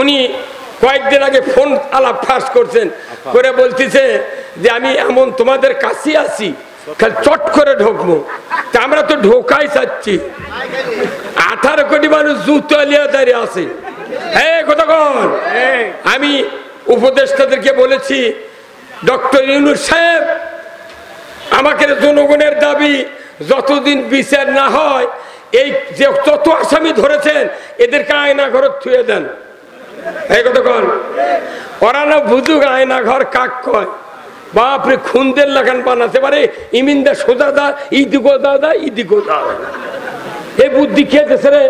উনি কয়েকদিন আগে ফোন আলাপ ফাঁস করছেন, করে বলতেছে যে আমি এমন তোমাদের কাছে আছি, খালি চট করে ঢোকবো। তা আমরা তো ঢোকাই চাচ্ছি, 18 কোটি মানুষ জুতো লিয়ে দাঁড়িয়ে আছে। হ্যাঁ কতক্ষণ আমি উপদেষ্টাদেরকে বলেছি, ডক্টর ইউনূস সাহেব, আমাকে জনগণের দাবি যতদিন বিচার না হয়, এই যে যত আসামি ধরেছেন এদেরকে আয়না ঘর থুয়ে দেন। এই কতক্ষণ ওরা না বুঝুক আয়না ঘর কাক কয়। বাপরে খুনদের লাগান বানাতে পারে, ইমিনদা সোজা দা, ইদিকো দাদা, ইদিকো দাদা। এই বুদ্ধি খেয়েছে রে,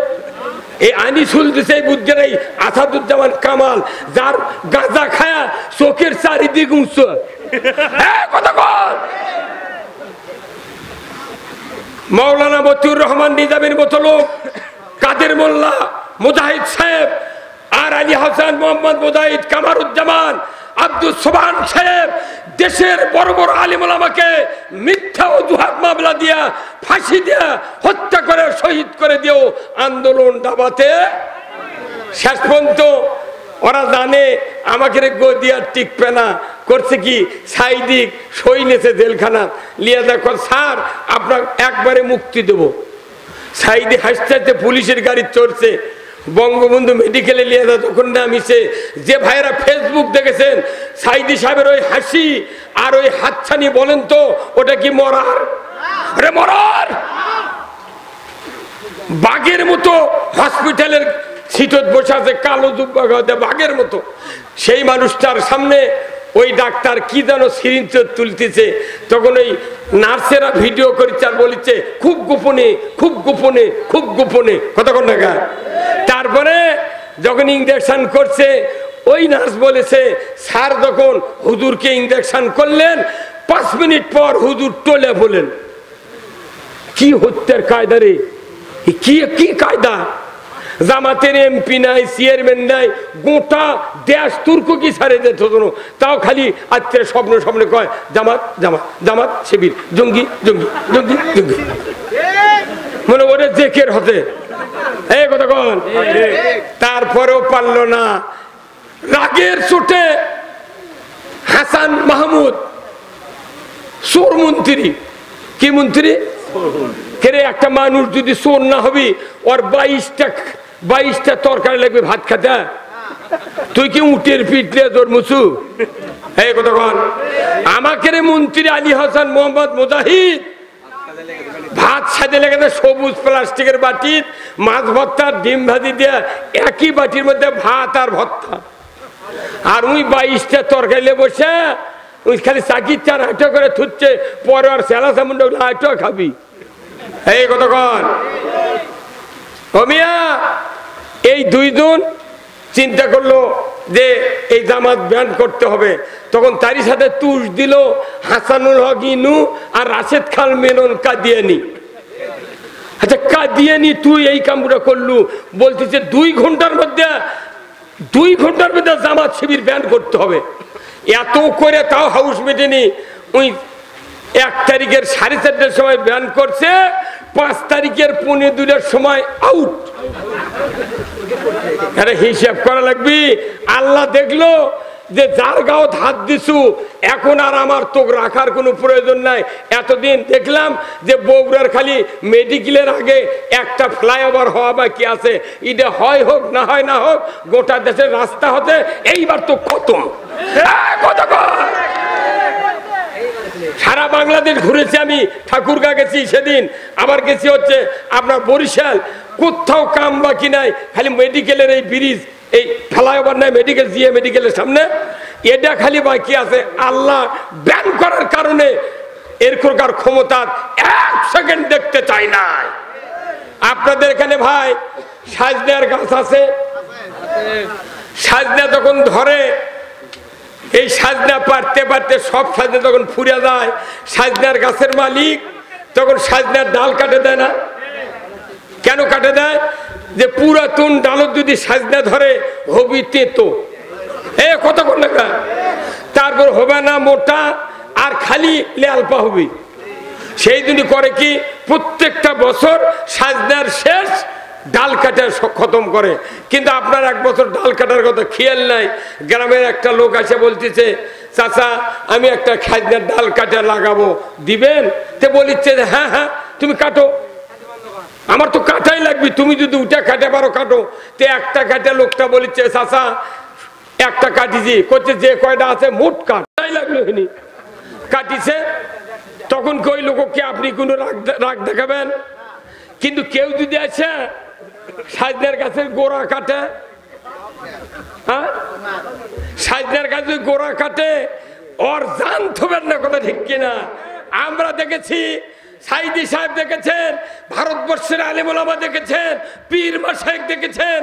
এই আনিসুল দিছে এই বুদ্ধির, এই আসাদুজ্জামান কামাল, যার গাঁজা খায়া চোখের চারিদিক উঁচু। কতক্ষণ মাওলানা মতিউর রহমান নিজামীর মতো লোক, কাদের মোল্লা, মুজাহিদ সাহেব, আর আলী হাসান, মোহাম্মদ মুজাহিদ, কামারুজ্জামান, আব্দুল সোবহান সাহেব দেশের বড় বড় আলিম ওলামাকে মিথ্যা অজুহাত মামলা দিয়া, ফাঁসি দিয়া, হত্যা করে শহীদ করে দিও আন্দোলন দাবাতে শেষ পর্যন্ত ওরা জানে আমাকে গদিয়া টিকবে না। করছে কি, সাইদিক সই নেছে জেলখানা লিয়া, দেখো স্যার আপনার একবারে মুক্তি দেব। সাইদি হাসতে হাসতে পুলিশের গাড়ি চড়ছে, বঙ্গবন্ধু মেডিকেলে নিয়ে যায়। তখন নামিছে, যে ভাইয়েরা ফেসবুক দেখেছেন সাইদি সাহেবের ওই হাসি আর ওই হাতছানি, বলেন তো ওটা কি মরার? আরে মরার বাঘের মতো হসপিটালের সিটত বসে আছে, কালো জুব্বা গায়ে বাঘের মতো। সেই মানুষটার সামনে ওই ডাক্তার কি যেন সিরিঞ্জ তুলতেছে, তখন ওই নার্সেরা ভিডিও করেছে আর বলেছে খুব গোপনে, খুব গোপনে, খুব গোপনে। কতক্ষণ টাকা তারপরে যখন ইঞ্জেকশন করছে, ওই নার্স বলেছে স্যার যখন হুজুরকে ইঞ্জেকশন করলেন 5 মিনিট পর হুজুর টলে বলেন। কি হত্যার কায়দা রে, কি কি কায়দা! জামাতের এমপি নাই, চেয়ারম্যান নাই, গোটা দেশ তুর্ক কি ছাড়ে যেত, তাও খালি আত্মের স্বপ্ন স্বপ্নে কয় জামাত জামাত জামাত, শিবির, জঙ্গি জঙ্গি জঙ্গি জঙ্গি, মনে ওরে জেকের হতে। এই কথা কন, তারপরেও পারল না। রাগের চোটে হাসান মাহমুদ, চোর মন্ত্রী, কি মন্ত্রী কেরে, একটা মানুষ যদি চোর না হবি, ওর 22টা তরকারি লাগবে ভাত খাতে, তুই কি উটের পিঠলে তোর মুসু? এই কথা কন, আমাকে রে মন্ত্রী আলী হাসান মোহাম্মদ মুজাহিদ ভাত সাজে লেগে সবুজ প্লাস্টিকের বাটির মাছ ভর্তা ডিম ভাজি দিয়ে একই বাটির মধ্যে ভাত আর ভর্তা, আর ওই 22টা তরকারি বসে ওই খালি চাকির 4 আটা করে থুচ্ছে, পরে আর সেলা সামুন্ড আটা খাবি। এই কতক্ষণ মিয়া, এই দুইজন চিন্তা করলো যে এই জামাত ব্যান করতে হবে। তখন তারই সাথে তুষ দিল হাসানুল হক ইনু আর রাশেদ খান মেনন কাদিয়ানি। আচ্ছা কাদিয়ানি, তুই এই কামটা করলু, বলতেছে 2 ঘন্টার মধ্যে জামাত শিবির ব্যান করতে হবে। এত করে তাও হাউস মেটেনি। ওই 1 তারিখের 4:30টার সময় ব্যান করছে, 5 তারিখের 1:45টার সময় আউট। আরে হিসাব করা লাগবি। আল্লাহ দেখলো যে যার গাঁত হাত দিছু, এখন আর আমার তো রাখার কোনো প্রয়োজন নাই। এতদিন দেখলাম যে বগুড়ার খালি মেডিকেলের আগে একটা ফ্লাইওভার হওয়া বাকি আছে, এটা হয় হোক না হয় না হোক, গোটা দেশের রাস্তা হতে এইবার তো খতম। সারা বাংলাদেশ ঘুরেছি আমি, ঠাকুরগাঁ গেছি সেদিন, আবার গেছি হচ্ছে আপনার বরিশাল, কোথাও কাম বাকি নাই, খালি মেডিকেলের এই ব্রিজ, এই ফ্লাইওভার নাই মেডিকেল, জিএ মেডিকেলের সামনে, এটা খালি বাকি আছে। আল্লাহ ব্যান করার কারণে এরকম ক্ষমতা 1 সেকেন্ড দেখতে চাই না। আপনাদের এখানে ভাই সাজনার গাছ আছে, সাজনা তখন ধরে, এই সাজনা পারতে পারতে সব সাজনা তখন ফুরিয়ে যায়, সাজনার গাছের মালিক তখন সাজনার ডাল কাটে দেয় না। কেন কাটে দেয়? যে পুরাতন ডালত যদি সাজনা ধরে হবি তেতো, কতক্ষণ লাগা, তারপর হবে না মোটা আর খালি লেলপা হবি। সেই জন্য করে কি, প্রত্যেকটা বছর সাজনার শেষ ডাল কাটা খতম করে। কিন্তু আপনার 1 বছর ডাল কাটার কথা খেয়াল নাই। গ্রামের একটা লোক এসে বলতেছে, চাচা আমি একটা খাজনার ডাল কাটা লাগাবো, দিবেন? তে বলিচ্ছে হ্যাঁ হ্যাঁ তুমি কাটো, আমার তো কাটাই লাগবে, তুমি যদি উঠে কাটে পারো কাটো। তে একটা কাটে লোকটা বলিচ্ছে, চাচা একটা কাটিছি, করছে যে কয়টা আছে মোট কাটাই লাগলো হয়নি, কাটিছে। তখন কই লোককে আপনি কোনো রাগ দেখাবেন? কিন্তু কেউ যদি আছে সাজনার গাছের গোড়া কাটে, হ্যাঁ সাজনার গাছের গোড়া কাটে, ওর জান থবেন না, কথা ঠিক কিনা? আমরা দেখেছি, সাইদি সাহেব দেখেছেন, ভারতবর্ষের আলেম ওলামা দেখেছেন, পীর মাশায়েখ দেখেছেন।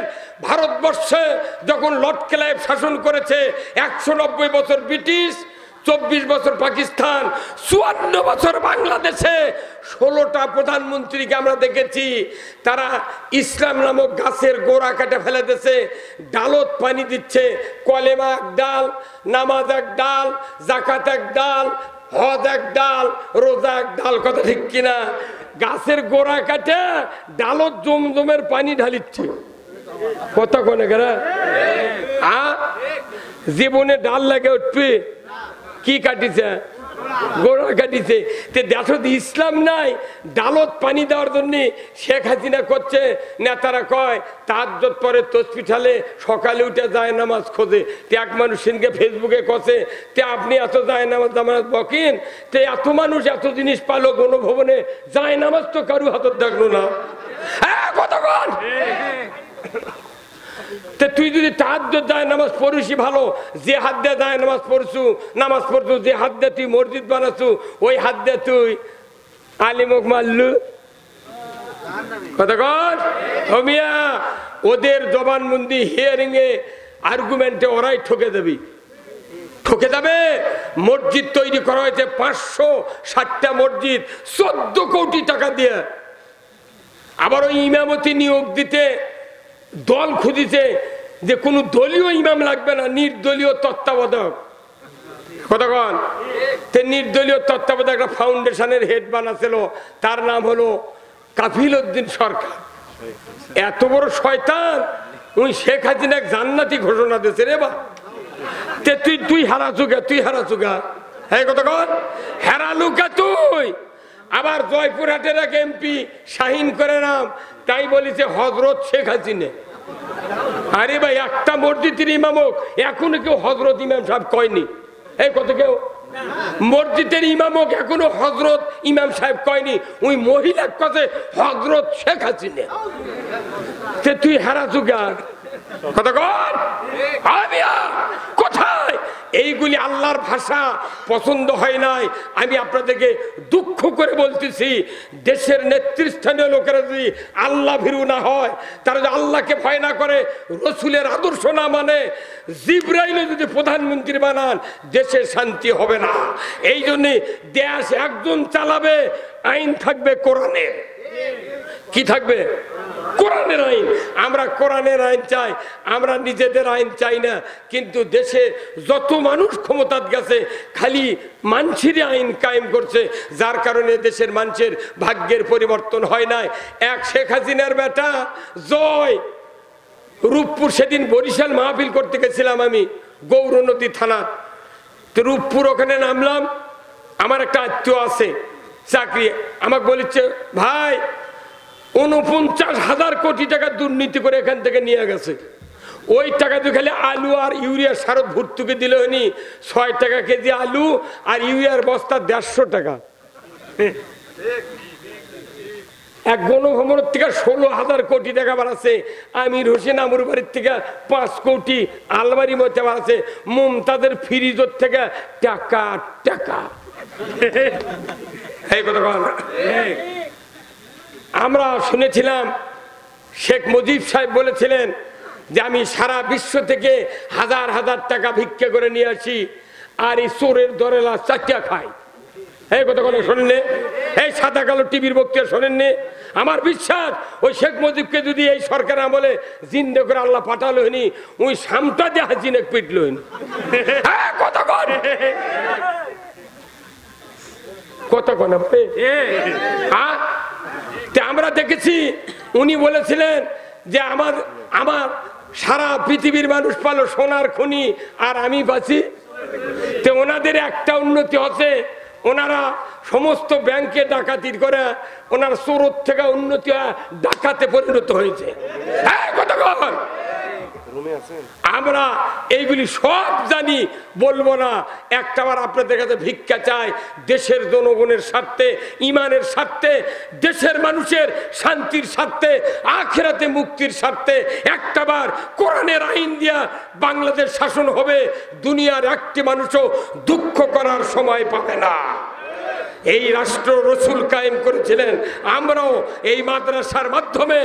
ভারতবর্ষে যখন লর্ড ক্লাইভ শাসন করেছে 190 বছর ব্রিটিশ, 24 বছর পাকিস্তান, 54 বছর বাংলাদেশে 16টা প্রধানমন্ত্রীকে আমরা দেখেছি তারা ইসলাম নামক গাছের গোড়া কাটে ফেলে দিচ্ছে, ডালত পানি দিচ্ছে। কলেমা এক ডাল, নামাজ এক ডাল, জাকাত এক ডাল, হজ এক ডাল, রোজা এক ডাল, কথা ঠিক কিনা? গাছের গোড়া কাটে ডালত জমজমের পানি ঢালিচ্ছে, কথা কোনে গেরা? জীবনে ডাল লাগে উঠবে, কি কাটিছে? গোড়া কাটিছে। দেখো ইসলাম নাই, ডালত পানি দেওয়ার জন্য শেখ হাসিনা করছে। নেতারা কয় তাহাজ্জুদ পরে তসবিহ ঠালে, সকালে উঠে যায় নামাজ খোঁজে। তে এক মানুষ সিনকে ফেসবুকে কছে, তে আপনি এত যায় নামাজ নামাজ বকেন, তে এত মানুষ এত জিনিস পালো গণভবনে, যায় নামাজ তো কারু হাতত দেখলো না। হ্যাঁ কতক্ষণ তুই যদি তাহাজ্জুদ যায় নামাজ পড়িসই ভালো, যে হাত দিয়ে যায় নামাজ পড়ছু, যে হাত দিয়ে তুই মসজিদ বানাচ্ছু, ওই হাত দিয়ে তুই আলিমক মারলু, কতক্ষণ হমিয়া? ওদের জবানবন্দি হিয়ারিং এ আর্গুমেন্টে ওরাই ঠকে দেবি, ঠকে যাবে। মসজিদ তৈরি করা হয়েছে 560টা মসজিদ 14 কোটি টাকা দিয়ে। আবার ওই ইমামতি নিয়োগ দিতে দল খুঁজিছে যে কোনো দলীয় ইমাম লাগবে না, নির্দলীয় তত্ত্বাবধায়ক, কতক্ষণ? নির্দলীয় তত্ত্বাবধায়ক একটা ফাউন্ডেশনের হেড বানাছিল, তার নাম হলো কাফিল উদ্দিন সরকার। এত বড় শয়তান, ওই শেখ হাসিনা জান্নাতি ঘোষণা দিয়েছে রে বা। তুই হারাচুগা, তুই হারাচুগা, হ্যাঁ কতক্ষণ হেরালুকা তুই। আবার জয়পুরহাটের এক এমপি শাহিন করে নাম, তাই বলেছে হযরত শেখ হাসিনা। আরে ভাই, একটা মসজিদের ইমামক এখনো কেউ হযরত ইমাম সাহেব কয়নি। এই কত কেউ মসজিদের ইমামক এখনো হযরত ইমাম সাহেব কয়নি, ওই মহিলা কাছে হযরত শেখ হাসিনা। তুই হারাচুগা, কতক্ষণ কোথায়? এইগুলি আল্লাহর ভাষা পছন্দ হয় নাই। আমি আপনাদেরকে দুঃখ করে বলতেছি, দেশের নেতৃস্থানীয় লোকেরা যদি আল্লাহ ভীরু না হয়, তারা যদি আল্লাহকে ভয় না করে, রসুলের আদর্শ না মানে, জিবরাইল যদি প্রধানমন্ত্রী বানান, দেশের শান্তি হবে না। এই জন্যে দেশ একজন চালাবে, আইন থাকবে কোরআনের। কি থাকবে? কোরআনের আইন। আমরা কোরআনের আইন চাই, আমরা নিজেদের আইন চাই না। কিন্তু দেশে যত মানুষ ক্ষমতাত গেছে, খালি মানুষেরই আইন কায়েম করছে, যার কারণে দেশের মানুষের ভাগ্যের পরিবর্তন হয় নাই। এক শেখ হাসিনার বেটা জয় রূপপুর, সেদিন বরিশাল মাহফিল করতে গেছিলাম আমি, গৌরনদী থানা। তো রূপপুর ওখানে নামলাম, আমার একটা আত্মীয় আছে চাকরি, আমাকে বলেছে ভাই 49,000 কোটি টাকা দুর্নীতি করে এখান থেকে নিয়ে গেছে। ওই টাকা দিয়ে খালি আলু আর ইউরিয়া সার ভর্তুকি দিলে হয়নি 6 টাকা কেজি আলু আর ইউরিয়ার বস্তা 150 টাকা। এক গণভবনের থেকে 16,000 কোটি টাকা বাড়াচ্ছে। আমির হোসেন আমুর বাড়ির থেকে 5 কোটি আলমারি মধ্যে বাড়াচ্ছে। মুমতাজের ফ্রিজের থেকে টাকা টাকা। এই কথা আমরা শুনেছিলাম শেখ মুজিব সাহেব বলেছিলেন যে আমি সারা বিশ্ব থেকে হাজার হাজার টাকা ভিক্ষা করে নিয়ে আসি, আর এই চোরের দরেলা চাটিয়া খাই। এই কথা কোনো শোনেননি? এই সাদা কালো টিভির বক্তৃতা শোনেননি? আমার বিশ্বাস ওই শেখ মুজিবকে যদি এই সরকার আমলে জিন্দে করে আল্লাহ পাঠালো হয়নি, ওই সামটা দিয়ে হাজিনে পিটলো হয়নি। কথা কন, কথা কন। আমরা দেখেছি উনি বলেছিলেন যে আমার আমার সারা পৃথিবীর মানুষ পালো সোনার খনি আর আমি বাঁচি। তো ওনাদের একটা উন্নতি হচ্ছে, ওনারা সমস্ত ব্যাংকে ডাকাতির করে ওনার চোরত থেকে উন্নতি ডাকাতে পরিণত হয়েছে। হ্যাঁ কতক্ষণ আমরা এইগুলি সব জানি, বলবো না। একটাবার আপনাদের কাছে ভিক্ষা চাই, দেশের জনগণের স্বার্থে, ইমানের স্বার্থে, দেশের মানুষের শান্তির স্বার্থে, আখিরাতে মুক্তির স্বার্থে একটাবার কোরআনের আইন দিয়া বাংলাদেশ শাসন হবে। দুনিয়ার একটি মানুষও দুঃখ করার সময় পাবে না। এই রাষ্ট্র রসুল কায়েম করেছিলেন। আমরাও এই মাদ্রাসার মাধ্যমে,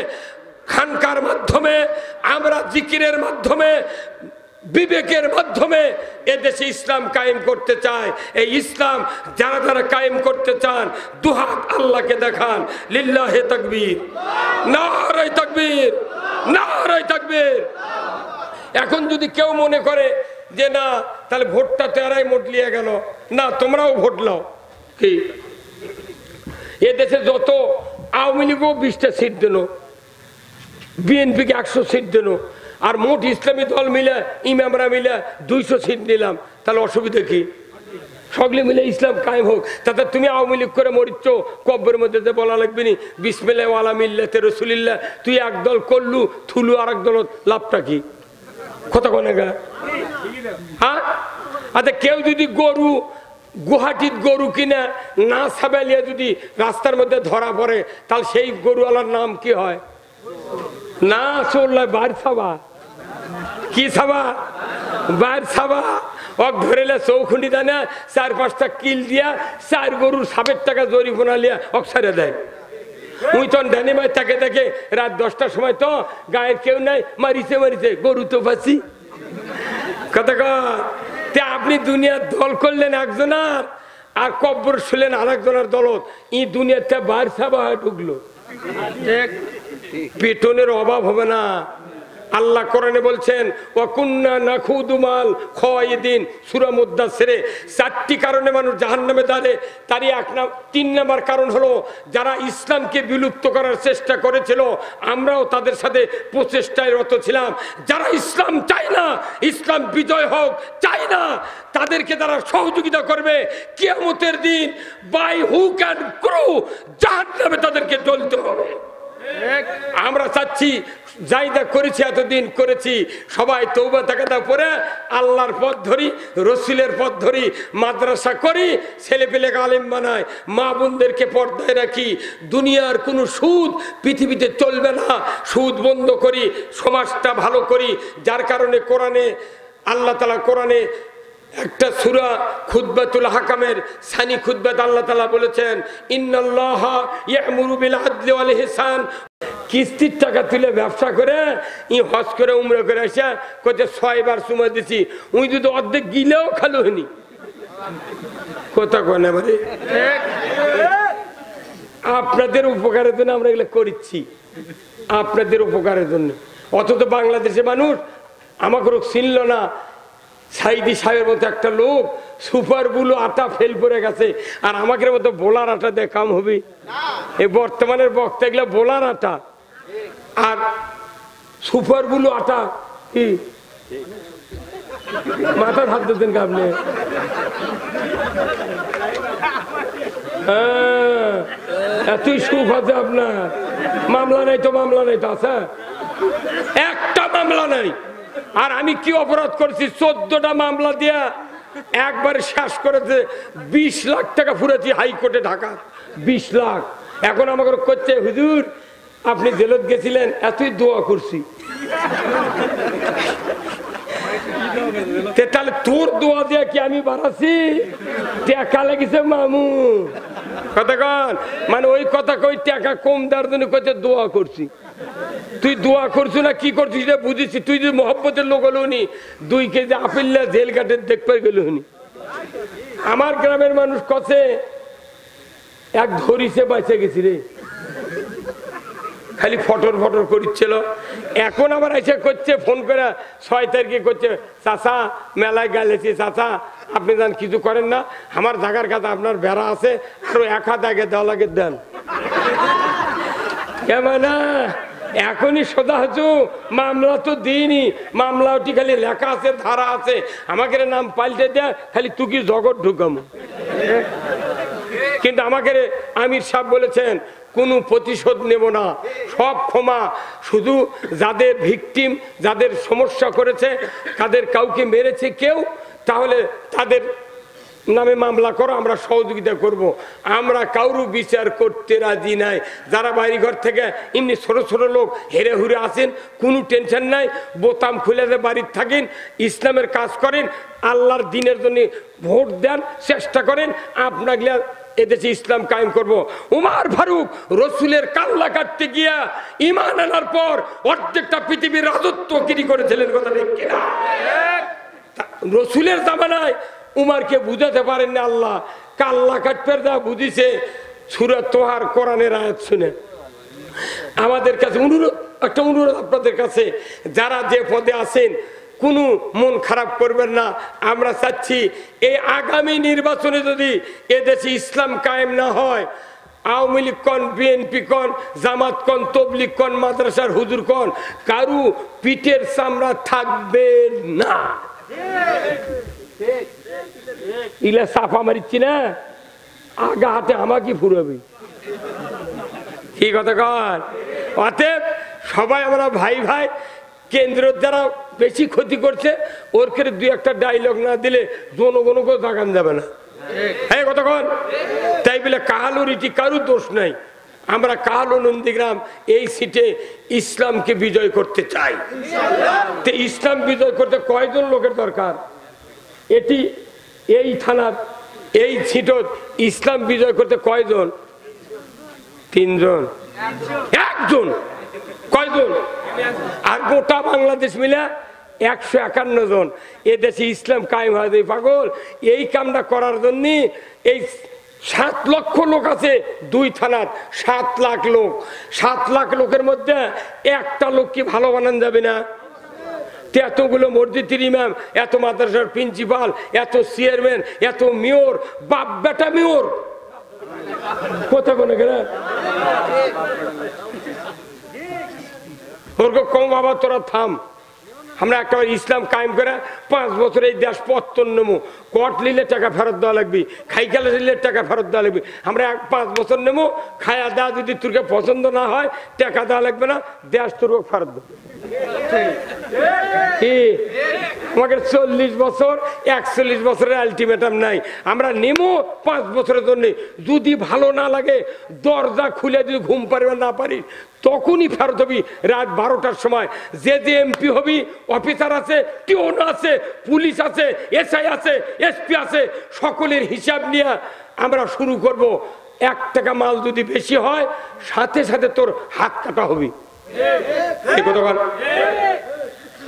খানকার মাধ্যমে, আমরা জিকিরের মাধ্যমে, বিবেকের মাধ্যমে এদেশে ইসলাম কায়েম করতে চায়। এই ইসলাম যারা যারা কায়েম করতে চান দুহাত আল্লাহকে দেখান। লিল্লাহে তাকবীর, নারে তাকবীর, নারে তাকবীর। এখন যদি কেউ মনে করে যে না তাহলে ভোটটা তো এরাই মোটলিয়ে গেল, না তোমরাও ভোট নাও। কি এদেশে যত আওয়ামী লীগও 20টা সিট দিল, বিএনপিকে 100 সিট দিল, আর মোট ইসলামী দল মিলে ইমামরা মিলে 200 সিট নিলাম, তাহলে অসুবিধা কি? সকলে মিলে ইসলাম কায়েম হোক। তাতে তুমি আওয়ামী লীগ করে মরিচ্ছ, কব্বের মধ্যে বলা লাগবে নি বিসমিল্লাহ ওয়ালা মিল্লাতে রাসূলিল্লাহ। তুই এক দল করলু থুলু আর এক দল, লাভটা কি? কথা কোনে গা? হ্যাঁ আচ্ছা, কেউ যদি গরু গুয়াহাটির গরু কিনা না সাবালিয়া যদি রাস্তার মধ্যে ধরা পড়ে, তাহলে সেই গরুওয়ালার নাম কি হয়? না চললে বার ছাবা। কি ছাবা? বার ছাবা। ওক ধরেলে চৌখুন্ডি দানা 4-5টা কিল দিয়া 4 গরুর 7 টাকা জরিমানা লিয়া ওক ছেড়ে দেয়। উই তখন ডানি মাই তাকে দেখে রাত 10টার সময় তো গায়ের কেউ নাই, মারিছে মারিছে, গরু তো বাঁচি। কথা তে আপনি দুনিয়ার দল করলেন একজনার, আর কব্বর শুলেন আর একজনের দলত। ই দুনিয়াতে বার ছাবা হয়ে ঢুকলো। পেটনের অভাব হবে না। আল্লাহ কোরআনে বলছেন ওয়াকুন্না নাখুদু মাল খাওয়াইদিন, সূরা মুদ্দাসিরে। 4টি কারণে মানুষ জাহান্নামে যাবে। তারই 3 নম্বর কারণ হলো যারা ইসলামকে বিলুপ্ত করার চেষ্টা করেছিল, আমরাও তাদের সাথে প্রচেষ্টায় রত ছিলাম। যারা ইসলাম চায় না, ইসলাম বিজয় হোক চায় না, তাদেরকে তারা সহযোগিতা করবে। কিয়ামতের দিন বাই হুক অ্যান্ড ক্রু জাহান্নামে তাদেরকে জ্বলতে হবে। আমরা চাচ্ছি যাইদা করেছি, এতদিন করেছি, সবাই তওবা তাকাদা পড়ে আল্লাহর পথ ধরি, রসুলের পথ ধরি, মাদ্রাসা করি, ছেলে পেলে আলেম বানাই, মা বোনদেরকে পর্দায় রাখি। দুনিয়ার কোনো সুদ পৃথিবীতে চলবে না। সুদ বন্ধ করি, সমাজটা ভালো করি। যার কারণে কোরআনে আল্লাহ তাআলা কোরআনে একটা সূরা খুতবাতুল হাকামের সানি খুতবাত আল্লাহ তাআলা বলেছেন ইন্নাল্লাহা ইয়া'মুরু বিল আদলি ওয়াল ইহসান। কিস্তির টাকা তুলে ব্যবসা করে হজ করে উমরা করে আসা কত 6 বার চুমা দিছি, উই যদি অর্ধেক গিলেও খালো হয়নি। কথা কয় না মানে? আপনাদের উপকারের জন্য আমরা এগুলো করিচ্ছি, আপনাদের উপকারের জন্য। অথচ বাংলাদেশে মানুষ আমাকে চিনল না। সাইদি সাহেবের মতো একটা লোক সুপার বুলু আটা ফেল করে গেছে, আর আমাকে মতো বোলার আটা দিয়ে কাম হবে? এই বর্তমানের বক্তা এগুলো বোলার আটা আর সুপার বুলু আটা কি মাথার হাত দিতেন আপনি? হ্যাঁ এতই সুখ আছে আপনার। মামলা নাই তো, মামলা নাই তো, আছে একটা মামলা নাই। আর আমি কি অপরাধ করেছি? 14টা মামলা দিয়া একবারে শেষ করেছে। 20 লাখ টাকা ফুরেছি হাইকোর্টে ঢাকা, 20 লাখ। এখন আমাকে করছে হুজুর আপনি জেলত গেছিলেন, এতই দোয়া করছি। তাহলে তোর দোয়া দিয়ে কি আমি বাড়াচ্ছি? টাকা লেগেছে মামু। কথা কন মানে ওই কথা কই টাকা কম দেওয়ার জন্য কইতে দোয়া করছি। তুই দোয়া করছো না কি করছিস বুঝেছি। তুই যদি মহব্বতের লোক হলো নি 2 কেজি আপেল জেল কাটে দেখতে গেল হনি। আমার গ্রামের মানুষ কছে এক ধরিছে বাঁচে গেছি রে, খালি ফটর ফটর করছিল। এখন আবার এসে করছে ফোন করে 6 তারিখে করছে চাচা মেলায় গেলেছি, চাচা আপনি যান কিছু করেন না, আমার জায়গার কাছে আপনার বেড়া আছে, আরো 1 হাত আগে দেওয়া লাগে দেন। না এখনই সোজা হচ্ছ, মামলা তো দিইনি, মামলাটি খালি লেখা আছে, ধারা আছে, আমাকে নাম পাল্টে দেয়, খালি তুই কি জগৎ ঢুকামো। কিন্তু আমাকে আমির সাহেব বলেছেন কোনো প্রতিশোধ নেব না, সব ক্ষমা, শুধু যাদের ভিকটিম, যাদের সমস্যা করেছে, তাদের কাউকে মেরেছে কেউ, তাহলে তাদের নামে মামলা করো, আমরা সহযোগিতা করব। আমরা কারো বিচার করতে রাজি নাই। যারা বাইরে ঘর থেকে এমনি ছোট ছোট লোক হেরে হুরে আসেন, কোনো টেনশন নাই, বোতাম খুলে বাড়ির থাকেন, ইসলামের কাজ করেন, আল্লাহর দিনের জন্য ভোট দেন, চেষ্টা করেন, আপনাকে এদেশে ইসলাম কায়েম করব। উমর ফারুক রসুলের কাল্লা কাটতে গিয়া ঈমান আনার পর অর্ধেকটা পৃথিবীর রাজত্ব কিরি করেছিলেন, কথা ঠিক কিনা? রসুলের জামানায় উমারকে বুঝাতে পারেন না আল্লাহ, কাল্লা কাটপের যা বুঝিছে সূরা তোহার কোরআনের আয়াত শুনে। আমাদের কাছে একটা অনুরোধ আপনাদের কাছে, যারা যে পদে আছেন কোনো মন খারাপ করবেন না। আমরা চাচ্ছি এই আগামী নির্বাচনে যদি এদেশে ইসলাম কায়েম না হয়, আওয়ামী লীগ কন, বিএনপি কন, জামাত কন, তবলিগ কন, মাদ্রাসার হুজুর কন, কারু পিঠের চামড়া থাকবে না। ইলা সাফা মারিচ্ছি না, আগা হাতে আমাকে ফুরাবে, কি কথা কন? অতএব সবাই আমরা ভাই ভাই। কেন্দ্রের যারা বেশি ক্ষতি করছে ওর করে দুই একটা ডায়লগ না দিলে জনগণকেও জাগান যাবে না, হ্যাঁ কতক্ষণ? তাই বলে কাহালুর ইটি কারুর দোষ নাই। আমরা কাহালু নন্দীগ্রাম এই সিটে ইসলামকে বিজয় করতে চাই। তো ইসলাম বিজয় করতে কয়জন লোকের দরকার? এটি এই থানার এই সিটত ইসলাম বিজয় করতে কয়জন? 3 জন, 1 জন, কয়জন? আর গোটা বাংলাদেশ মিলে 151 জন। এদেশে ইসলাম কায়েম হয় যায় পাগল। এই কামটা করার জন্য এই 7 লক্ষ লোক আছে 2 থানার, 7 লাখ লোক। 7 লাখ লোকের মধ্যে একটা লোক কি ভালো বানান যাবে না? এতগুলো মসজিদের ইমাম, এত মাদ্রাসার প্রিন্সিপাল, এত চেয়ারম্যান, এত মেয়র, বাপ বেটা মেয়র, কোথা কোনে গেলে কম বাবা তোরা থাম। আমরা একেবারে ইসলাম কায়েম করে 5 বছর এই দেশ পত্তন নেবো। কট নিলে টাকা ফেরত দেওয়া লাগবে, খাইকালে নিলে টাকা ফেরত দেওয়া লাগবে। আমরা 5 বছর নেবো, খায়া দেওয়া যদি তোরকে পছন্দ না হয় টাকা দেওয়া লাগবে না, দেশ তোর ফেরত দেবো। কি আমাকে 40 বছর 41 বছরের আলটিমেটাম নাই। আমরা নেমো 5 বছরের জন্য, যদি ভালো না লাগে দরজা খুলে যদি ঘুম পারিবে না পারি তখনই ফেরত হবি রাত 12টার সময়। যে যে এমপি হবি, অফিসার আছে, টিওন আছে, পুলিশ আছে, এসআই আছে, এসপি আছে, সকলের হিসাব নিয়ে আমরা শুরু করব। 1 টাকা মাল যদি বেশি হয় সাথে সাথে তোর হাত কাটা হবি।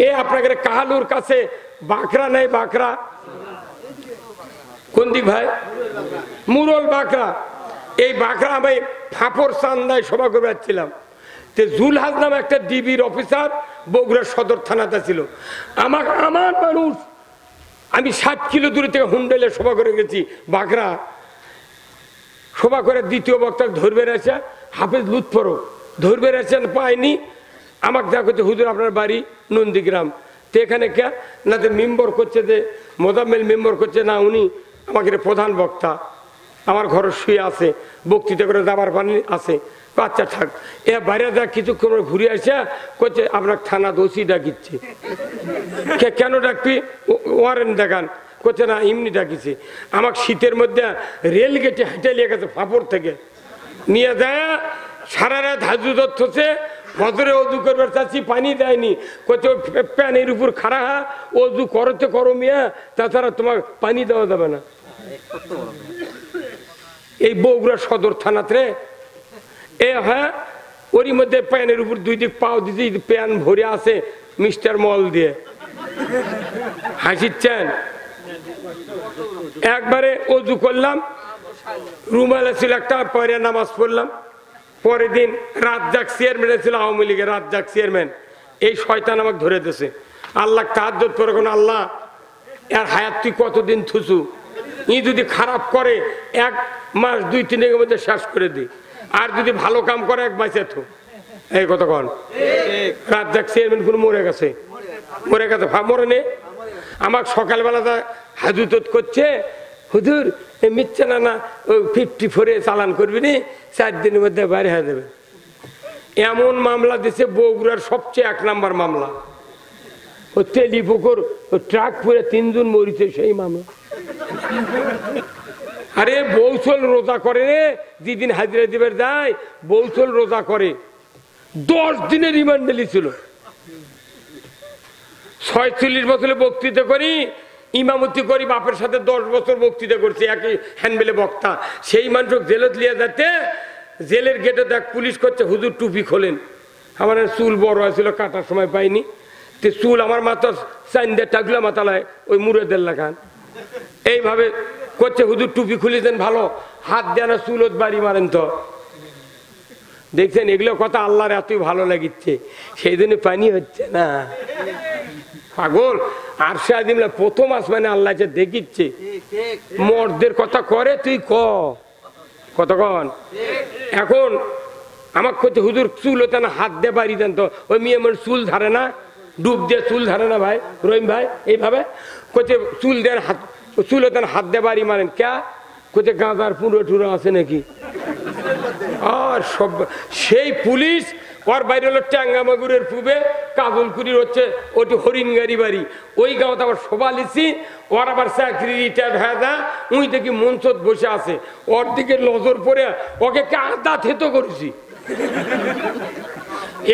এ আপনাদের কাহালুর কাছে বাঁকড়া নেই, বাঁকড়া কোন দিক ভাই? মুরল বাঁকড়া। এই বাঁকড়া আমি ফাপড় চান্দায় সভা করে যাচ্ছিলাম। জুলহাজ নামে একটা ডিবির অফিসার বগুড়া সদর থানাতে ছিল। আমার মানুষ, আমি 60 কিলো দূরে থেকে হুন্ডেলে সভা করে গেছি। বাঁকড়া সভা করে দ্বিতীয় বক্তা ধরবে রয়েছে হাফেজ লুৎফরও, ধরবে রয়েছেন পায়নি। আমাকে দেখো যে হুজুর আপনার বাড়ি নন্দীগ্রাম, তো এখানে কে না যে মেম্বর করছে, যে মোজাম্মেল মেম্বর করছে না, উনি আমাকে প্রধান বক্তা, আমার ঘরে শুয়ে আছে, বক্তৃতা করে দাবার পানি আছে। আচ্ছা থাক। এ বাইরে দেখ কিছুক্ষণ ঘুরে আসে করছে আপনার থানা দোষী ডাকিচ্ছে। কেন ডাকবি? ওয়ারেন্ট দেখান। করছে না এমনি ডাকিছে। আমাকে শীতের মধ্যে রেল গেটে হেঁটে নিয়ে গেছে ফাপড় থেকে নিয়ে যায়, সারা রাত হাজু ধরছে। ফজরে অজু করবার চাচ্ছি, পানি দেয়নি। কোথাও প্যানের উপর খাড়া অজু করতে করো মিয়া, তাছাড়া তোমার পানি দেওয়া যাবে না। এই বগুড়া সদর থানাতে এ হ্যাঁ, ওরই মধ্যে প্যানের উপর 2 দিক পাও দিদি, প্যান ভরে আছে মিস্টার মল দিয়ে। হাসিচ্ছেন? একবারে অজু করলাম, রুমালে ছিল একটা, পরে নামাজ পড়লাম। পরের দিন রাজ্জাক চেয়ারম্যান ছিল আওয়ামী লীগের, রাজ্জাক চেয়ারম্যান। এই শয়তান আমাকে ধরে দিয়েছে। আল্লাহ তাহাজ্জুদ করে কোন আল্লাহ এর হায়াত তুই কতদিন থুসু, ই যদি খারাপ করে 1 মাস 2-3 এর মধ্যে শেষ করে দি, আর যদি ভালো কাম করে 1 মাসে থু। এই কতক্ষণ রাত দেখ চেয়ারম্যান কোন মরে গেছে মরে নে। আমার সকালবেলা হাজুত করছে, হুজুর মিথ্যে না 54 চালান করবি নি, 4 দিনের মধ্যে বাইরে হয়ে যাবে। এমন মামলা দিছে বগুড়ার সবচেয়ে 1 নম্বর মামলা, ও তেলিপুকুর ট্রাক পুরে 3 জন মরিছে সেই মামলা। আরে বৌচল রোজা করে রে, যেদিন হাজিরা দিবার যায় বৌচল রোজা করে, 10 দিনের রিমান্ডে ছিল। 46 বছরে বক্তৃতা করি, ইমামতি করি, বাপের সাথে 10 বছর বক্তৃতা করছি, একই হ্যান্ডবেলে বক্তা। সেই মানুষ জেলত লিয়ে যাতে জেলের গেটে দেখ পুলিশ করছে, হুজুর টুপি খোলেন। আমার চুল বড় হয়েছিল, কাটার সময় পাইনি, তো চুল আমার মাথা চাইন্দে টাকলা মাথালায় ওই মুরেদের লাগান এইভাবে করছে, হুজুর টুপি খুলে দেন ভালো, হাত দেন চুলত বাড়ি মারেন। তো দেখছেন এগুলো কথা আল্লাহর এতই ভালো লাগিচ্ছে, সেই জন্য পানি হচ্ছে না পাগল। আর সে আদিমলা প্রথম আসমানে আল্লাহ যে দেখিচ্ছে মর্দের কথা করে, তুই কতক্ষণ এখন আমার করছে হুজুর চুল হতে না হাত দিয়ে বাড়ি দেন। তো ওই মেয়ে আমার চুল ধারে না, ডুব দিয়ে চুল ধারে না ভাই, রহিম ভাই এইভাবে করছে চুল দেন, হাত চুল হতে হাত দিয়ে বাড়ি মারেন ক্যা করছে, গাঁজার পুরো টুরো আছে নাকি? আর সব সেই পুলিশ ওর বাইরে হলো ট্যাঙ্গামাগুরের পূবে কাজলকুড়ির হচ্ছে ওটি হরিণগাড়ি বাড়ি, ওই গাঁওতে আবার শোভা লিছি। ওর আবার চাকরি রিটায়ার্ড হয়ে যা, উই দেখি মঞ্চত বসে আছে, ওর দিকে নজর পড়ে ওকে আদা থেতো করেছি।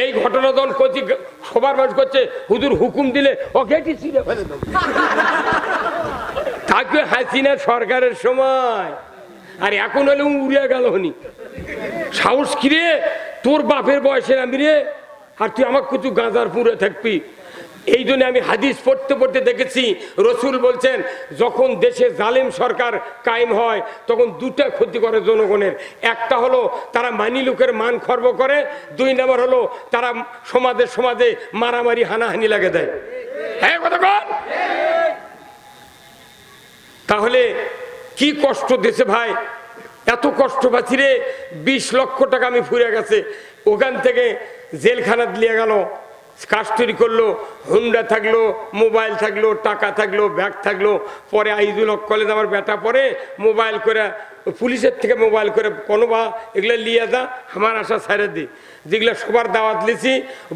এই ঘটনা যখন করছি সবার মানুষ করছে, হুজুর হুকুম দিলে ওকে ছিঁড়ে ফেলে দেবো। থাকবে হাসিনা সরকারের সময়, আর এখন হলে উড়িয়া গেল হনি। সাহস কিরে তোর বাপের বয়সের আমি রে, আর তুই আমাকে কিছু গাঁজার পুরে থাকবি। এই জন্য আমি হাদিস পড়তে পড়তে দেখেছি রসুল বলছেন, যখন দেশে জালেম সরকার কায়েম হয় তখন 2টা ক্ষতি করে জনগণের। একটা হলো তারা মানি লোকের মান খর্ব করে, 2 নম্বর হলো তারা সমাজে মারামারি হানাহানি লাগে দেয়। হ্যাঁ কথা কন। তাহলে কি কষ্ট দেশে ভাই, এত কষ্ট পাচ্ছি রে। 20 লক্ষ টাকা আমি ফুরে গেছে, ওখান থেকে জেলখানা দিয়ে গেল, কাস্টডি করলো, হুন্ডা থাকলো, মোবাইল থাকলো, টাকা থাকলো, ব্যাগ থাকলো। পরে আইজুল হক কলেজ আমার বেটা পরে মোবাইল করে পুলিশের থেকে মোবাইল করে কোনো বা এগুলো লিয়ে যা আমার আশা ছাড়ে দিই, যেগুলো সবার দাওয়াত লিছি।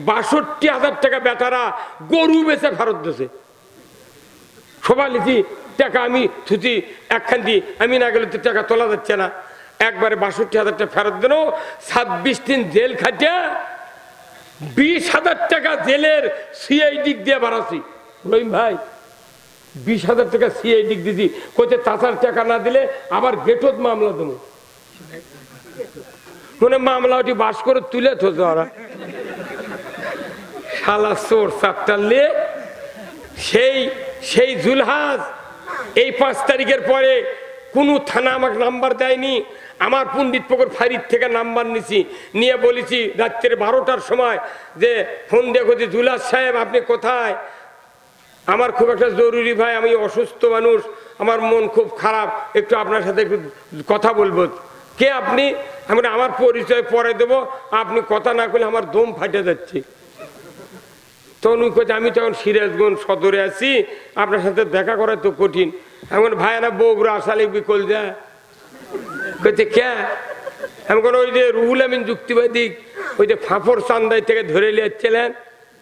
62,000 টাকা বেটারা গরু বেচে ফেরত দিয়েছে। সবার লিছি টাকা আমি থুচি একখান দিই, আমি না গেলে তো টাকা তোলা যাচ্ছে না। একবারে 62,000 টাকা ফেরত দেন, 26 দিন জেল খাটিয়া 20,000 টাকা জেলের সিআইডি দিয়ে বাড়াছি। রহিম ভাই 20,000 টাকা সিআইডি দিদি কোথায়, তাছাড়া টাকা না দিলে আবার গেটত মামলা দেবো। মানে মামলা ওটি বাস করে তুলে থোছে ওরা, শালা চোর চাপটালে। সেই জুলহাজ এই 5 তারিখের পরে কোনো থানা আমাকে নাম্বার দেয়নি। আমার পণ্ডিতপুকুর ফাঁড়ির থেকে নাম্বার নিছি, নিয়ে বলেছি রাত্রে 12টার সময় যে ফোন দেখো যে জুলহাজ সাহেব আপনি কোথায়, আমার খুব একটা জরুরি ভাই, আমি অসুস্থ মানুষ, আমার মন খুব খারাপ, একটু আপনার সাথে একটু কথা বলবো। কে আপনি? আমি আমার পরিচয় পরে দেবো, আপনি কথা না করলে আমার দম ফাটে যাচ্ছে। তখন ওই কথা, আমি তখন সিরাজগঞ্জ সদরে আছি, আপনার সাথে দেখা করা তো কঠিন। এমন ভাই না বগুড়া আসা লিখবি কল যা কইতে কে? এমন ওই যে রুহুল আমিন যুক্তিবাদিক ওই যে ফাঁপড় চান্দাই থেকে ধরে লিয়েছিলেন,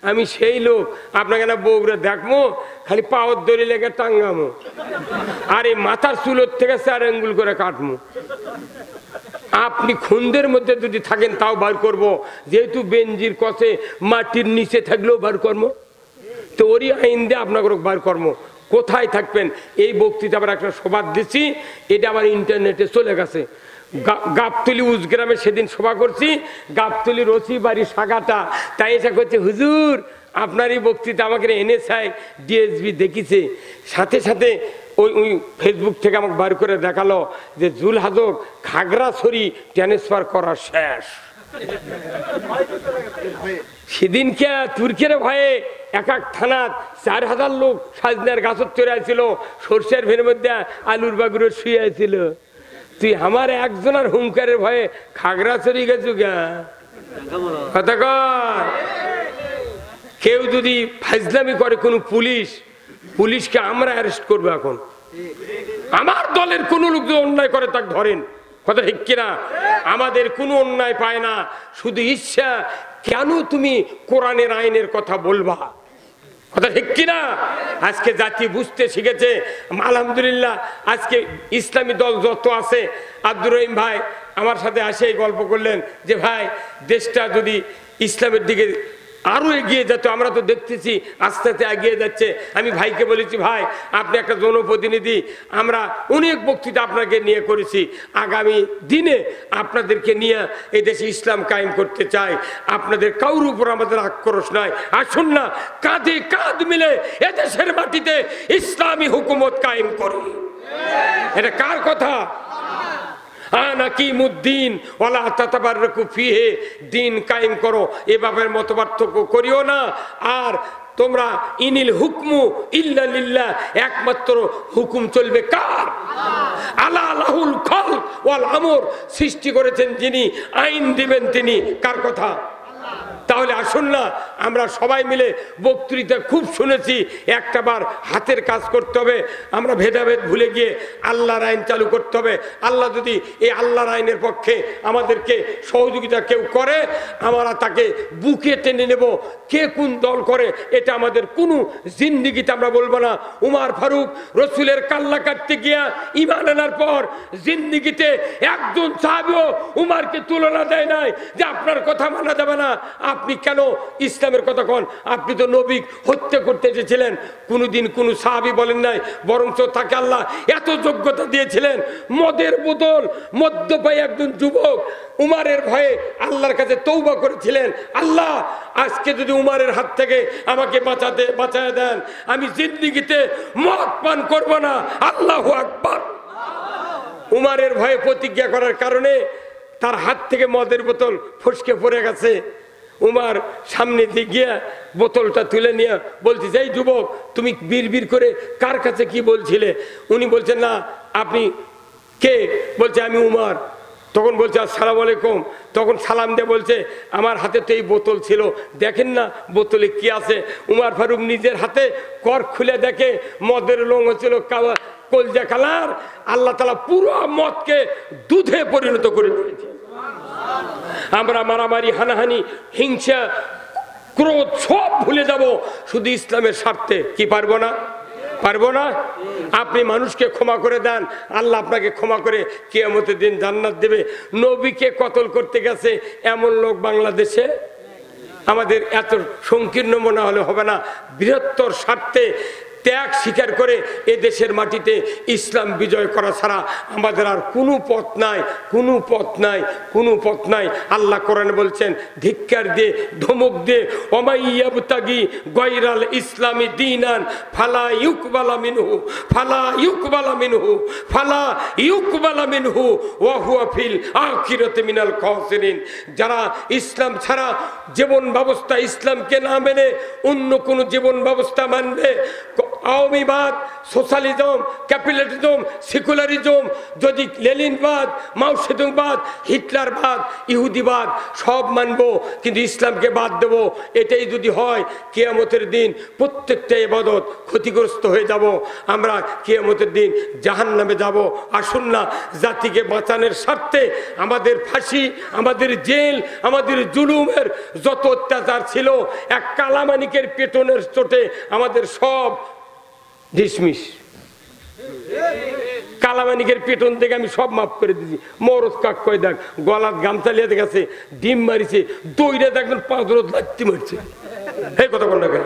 আমি সেই লোক। আপনাকে না বগুড়া দেখবো, খালি পাওয়ার দড়ি লেগে টাঙ্গামো, আর এই মাথার চুলোর থেকে 4 আঙ্গুল করে কাটমো। আপনি খুন্দের মধ্যে যদি থাকেন তাও বার করব, যেহেতু বেঞ্জির কষে মাটির নিচে থাকলেও বার কর্ম, তো ওরই আইন দিয়ে আপনাকে বার কর্ম। কোথায় থাকবেন? এই বক্তৃতা আবার একটা সভা দিচ্ছি, এটা আবার ইন্টারনেটে চলে গেছে। গাবতলি উজগ্রামে সেদিন সভা করছি, গাবতলি রসি বাড়ি সাগাটা, তাই এসে করছে হুজুর আপনার এই বক্তৃতা আমাকে NSI DSB দেখিছে, সাথে সাথে ওই ফেসবুক থেকে আমাকে বার করে দেখালো যে জুলহাজক খাগড়াছড়ি ট্রান্সফার করা শেষ। সেদিনকে তুর্কের ভয়ে এক থানা 4,000 লোক সাজনার গাছত চড়ে ছিল, সর্ষের ভের মধ্যে আলুর বাগুরে শুয়ে ছিল। তুই আমার একজনের হুঙ্কারের ভয়ে খাগড়াছড়ি গেছু গা? কথা কয় কেউ যদি ফাজলামি করে কোন পুলিশকে আমরা অ্যারেস্ট করবো এখন আমার দলের কোন লোক যদি অন্যায় করে তাকে ধরেন কথা ঠিক কিনা আমাদের কোনো অন্যায় পায় না শুধু ইচ্ছা কেন তুমি কোরআনের আইনের কথা বলবা কথা ঠিক কিনা আজকে জাতি বুঝতে শিখেছে আলহামদুলিল্লাহ আজকে ইসলামী দল যত আছে আব্দুর রহিম ভাই আমার সাথে আসে গল্প করলেন যে ভাই দেশটা যদি ইসলামের দিকে আরো এগিয়ে যেত আমরা তো দেখতেছি আস্তে আস্তে এগিয়ে যাচ্ছে আমি ভাইকে বলেছি ভাই আপনি একটা জনপ্রতিনিধি আমরা অনেক বক্তৃতা আপনাকে নিয়ে করেছি আগামী দিনে আপনাদেরকে নিয়ে এই দেশে ইসলাম কায়েম করতে চাই আপনাদের কারোর উপর আমাদের আক্রোশ নয় আসুন না কাঁধে কাঁধ মিলে এদেশের মাটিতে ইসলামী হুকুমত কায়েম করি এটা কার কথা দিন কায়েম করো এভাবে মতপার্থক্য করিও না আর তোমরা ইনিল হুকমু ইল্লা লিল্লাহ একমাত্র হুকুম চলবে কার আলা লাহুল খালক ওয়াল আমর সৃষ্টি করেছেন যিনি আইন দিবেন তিনি কার কথা তাহলে আসুন না আমরা সবাই মিলে বক্তৃতা খুব শুনেছি একটাবার হাতের কাজ করতে হবে আমরা ভেদাভেদ ভুলে গিয়ে আল্লাহর আইন চালু করতে হবে আল্লাহ যদি এই আল্লাহর আইনের পক্ষে আমাদেরকে সহযোগিতা কেউ করে আমরা তাকে বুকে টেনে নেব কে কোন দল করে এটা আমাদের কোনো জিন্দিগিতে আমরা বলবো না উমর ফারুক রসুলের কাল্লা কাটতে গিয়া ঈমান আনার পর জিন্দিগিতে একজন সাহাবীও উমরকে তুলনা দেয় নাই যে আপনার কথা মানা যাবে না আপনি কেন ইসলামের কথা কন আপনি তো নবী হত্যা করতে এসেছিলেন কোনোদিন কোনো সাহাবী বলেন নাই বরঞ্চ তাকে আল্লাহ এত যোগ্যতা দিয়েছিলেন মদের বোতল মদ্যপায়ী একজন যুবক উমরের ভয়ে আল্লাহর কাছে তওবা করেছিলেন আল্লাহ আজকে যদি উমরের হাত থেকে আমাকে বাঁচায় দেন আমি জিন্দেগিতে মদ পান করব না আল্লাহু আকবার উমরের ভয়ে প্রতিজ্ঞা করার কারণে তার হাত থেকে মদের বোতল ফসকে পড়ে গেছে উমর সামনে দিয়ে গিয়ে বোতলটা তুলে নিয়ে বলছে এই যুবক তুমি বিড়বিড় করে কার কাছে কি বলছিলে উনি বলছেন না আপনি কে বলছে আমি উমর তখন বলছে আসসালামু আলাইকুম তখন সালাম দিয়ে বলছে আমার হাতে তো এই বোতল ছিল দেখেন না বোতলে কি আছে উমর ফারুক নিজের হাতে কর্ক খুলে দেখে মদের রং ছিল কলজা কালার আল্লাহ তাআলা পুরো মদকে দুধে পরিণত করে দিয়েছে আমরা মারামারি হানাহানি হিংসা ক্রোধ সব ভুলে যাব শুধু ইসলামের স্বার্থে কি পারবো না আপনি মানুষকে ক্ষমা করে দেন আল্লাহ আপনাকে ক্ষমা করে কিয়ামতের দিন জান্নাত দেবে নবীকে কতল করতে গেছে এমন লোক বাংলাদেশে আমাদের এত সংকীর্ণ মনে হলে হবে না বৃহত্তর স্বার্থে ত্যাগ স্বীকার করে এ দেশের মাটিতে ইসলাম বিজয় করা ছাড়া আমাদের আর কোনো পথ নাই আল্লাহ কোরআনে বলছেন ধিক্কার দিয়ে ধমক দিয়ে ওমাইয়াবতাগি গায়রাল ইসলামি দীনান ফালা ইউকবালা মিনহু ওয়া হুয়া ফিল আখিরাতি মিনাল খাসিরিন যারা ইসলাম ছাড়া জীবন ব্যবস্থা ইসলামকে না মেনে অন্য কোন জীবন ব্যবস্থা মানবে আওয়ামীবাদ সোশ্যালিজম ক্যাপিটালিজম সেকুলারিজম যদি লেনিনবাদ মাও সেতুংবাদ হিটলারবাদ ইহুদিবাদ সব মানবো কিন্তু ইসলামকে বাদ দেব এটাই যদি হয় কিয়ামতের দিন প্রত্যেকটা ইবাদত ক্ষতিগ্রস্ত হয়ে যাব আমরা কিয়ামতের দিন জাহান্নামে যাব আসুন না জাতিকে বাঁচানোর স্বার্থে আমাদের ফাঁসি আমাদের জেল আমাদের জুলুমের যত অত্যাচার ছিল এক কালামানিকের পেটনের চোটে আমাদের সব ডিসমিস কালামানিকের পেটন থেকে আমি সব মাফ করে দিছি মরদ কাক কয় দেখ গলার গামছা লিয়ে গেছে ডিম মারিছে দইরে দেখবেন 5 রোদ লাগতে মারছে এই কথা বল না কেন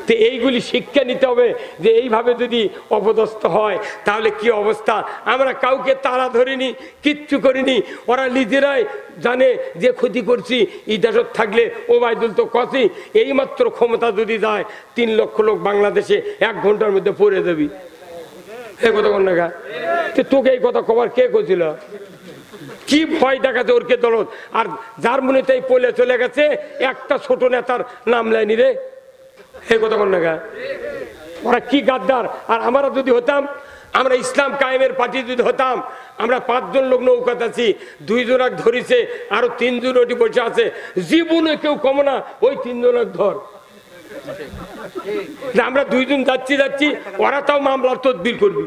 তো এইগুলি শিক্ষা নিতে হবে যে এইভাবে যদি অপদস্থ হয় তাহলে কি অবস্থা আমরা কাউকে তাড়া ধরিনি কিচ্ছু করিনি ওরা নিজেরাই জানে যে ক্ষতি করছি ইজাজত থাকলে ওবায়দুল তো কতই এইমাত্র ক্ষমতা যদি যায় 3 লক্ষ লোক বাংলাদেশে 1 ঘন্টার মধ্যে পড়ে যাবি এই কথা বল না তোকে এই কথা কবার কে কইছিল কি ভয় দেখাচ্ছে ওর কে দলত আর যার মনে তাই পলে চলে গেছে একটা ছোট নেতার নাম লাইনি রে এই কথা বল না ওরা কি গাদ্দার আর আমরা যদি হতাম আমরা ইসলাম কায়েমের পার্টি যদি হতাম, আমরা 5 জন লোক নৌকাত আছি, 2 জনক ধরিছে, আরো 3 জন ওটি বসে আছে, জীবনে কেউ কম না ওই 3 জনক ধর। আমরা 2 জন যাচ্ছি, ওরা তাও মামলার তদবির করবি,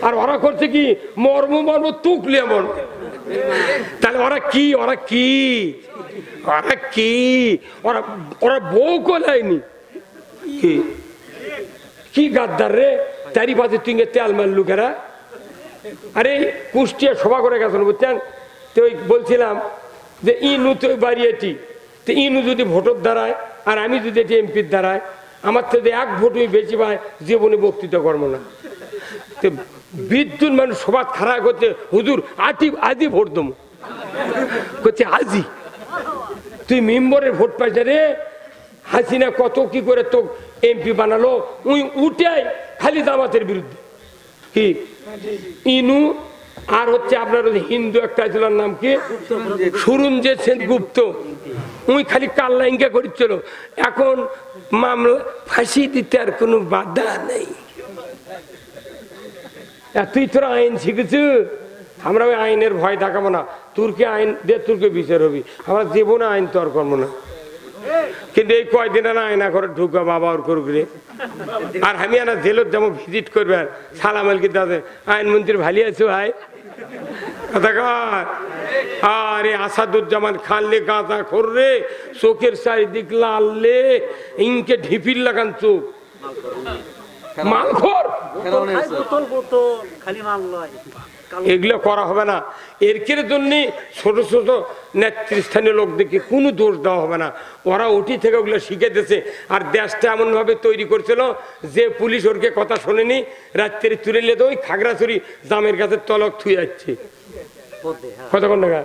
আর ওরা করছে কি মর্ম তুকলিয়া মর্ম। তাহলে ওরা বউ কোলায়নি কি গাদ্দার রে, চারি পাশে তুই তেল মারলু কেরা। আরে কুষ্টিয়া সভা করে গেছেন বুঝছেন, তো বলছিলাম যে ইনু তো বাড়িয়েটি, তো ইনু যদি ভোটের দ্বারায় আর আমি যদি এটি এমপির দ্বারায়, আমার তো 1 ভোটই বেশি পায়, জীবনে বক্তৃতা করবো না। তো বিদ্যুৎ মানুষ সভা খারাপ করছে, হুজুর আদি ভোট দেবো করছে, আজি তুই মেম্বরের ভোট পাইছে রে, হাসিনা কত কি করে তো এমপি বানালো, উই উঠাই খালি জামাতের বিরুদ্ধে। কি ইনু আর হচ্ছে আপনার হিন্দু একটা ছিল, নাম কি সুরঞ্জিত সেনগুপ্ত, উই খালি কাল্লা ইঙ্গা করেছিল। এখন মামলা ফাঁসি দিতে আর কোনো বাধা নেই। তুই তোরা আইন শিখেছ, আমরা ওই আইনের ভয় দেখাবো না, তুর্কে আইন দে, তুর্কে বিচার হবি, আমরা জীবনে আইন তো আর করবো না। কিন্তু এই কয়দিন না আয়না করে ঢুকা বাবা ওর করুক রে। আর আমি না জেলত যেমন ভিজিট করবে, সালাম আলকি দাদা আইনমন্ত্রী ভালি আছো ভাই কথা কর। আরে আসাদুজ্জামান খান লে গাঁদা কররে, চোখের চারিদিক লাললে ইনকে ঢিপির লাগান চোখ, মালখোর এগুলো করা হবে না। এর জন্য ছোট ছোট নেতৃস্থানীয় লোকদেরকে কোনো দোষ দেওয়া হবে না, ওরা ওটি থেকে ওগুলো শিখে দিয়েছে। আর দেশটা এমন ভাবে তৈরি করছিল যে পুলিশ ওরকে কথা শোনেনি, রাত্রে তুলে নিয়ে ওই খাগড়াছড়ি জামের গাছের তলক থুয়ে যাচ্ছে কতক্ষণ টাকা।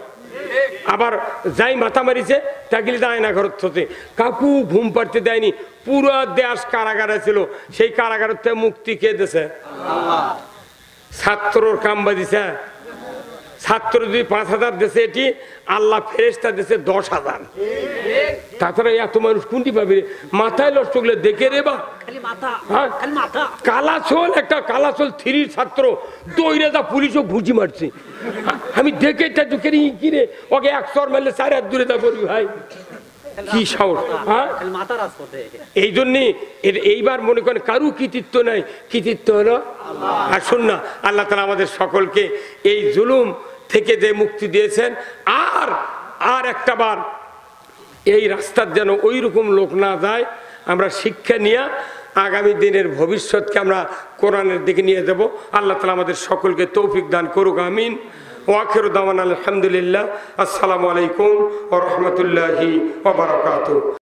আবার যাই মাথা মারিছে তাকিলে দেয় না ঘর থেকে, কাকু ঘুম পাড়তে দেয়নি, পুরো দেশ কারাগারে ছিল, সেই কারাগারের থেকে মুক্তি কে দিয়েছে? ছাত্রর কাম বাজিছে। ছাত্র যদি 5,000 দেশে, এটি আল্লাহ ফেরেশতা দেশে 10,000। তাছাড়া এত মানুষ কোনটি পাবে? মাথায় নষ্ট করলে দেখে রে বা কালাচল, একটা কালাচল 3 ছাত্র দৌড়ে যা পুলিশও ঘুষি মারছে। আমি দেখে কিরে ওকে 100 মারলে 4 হাত দূরে তা করবি ভাই, কি সাহস। এই জন্যে এইবার মনে করেন কারু কৃতিত্ব নাই, কৃতিত্ব হলো আর শুন না, আল্লাহ তাআলা আমাদের সকলকে এই জুলুম থেকে যে মুক্তি দিয়েছেন, আর একটা বার এই রাস্তার যেন ওই রকম লোক না যায়, আমরা শিক্ষা নিয়ে আগামী দিনের ভবিষ্যৎকে আমরা কোরআনের দিকে নিয়ে যাব। আল্লাহ তাআলা আমাদের সকলকে তৌফিক দান করুক, আমিন। ওয়াখিরু দাওয়ানা আলহামদুলিল্লাহ। আসসালামু আলাইকুম ওয়া রাহমাতুল্লাহি ওয়া বারাকাতুহু।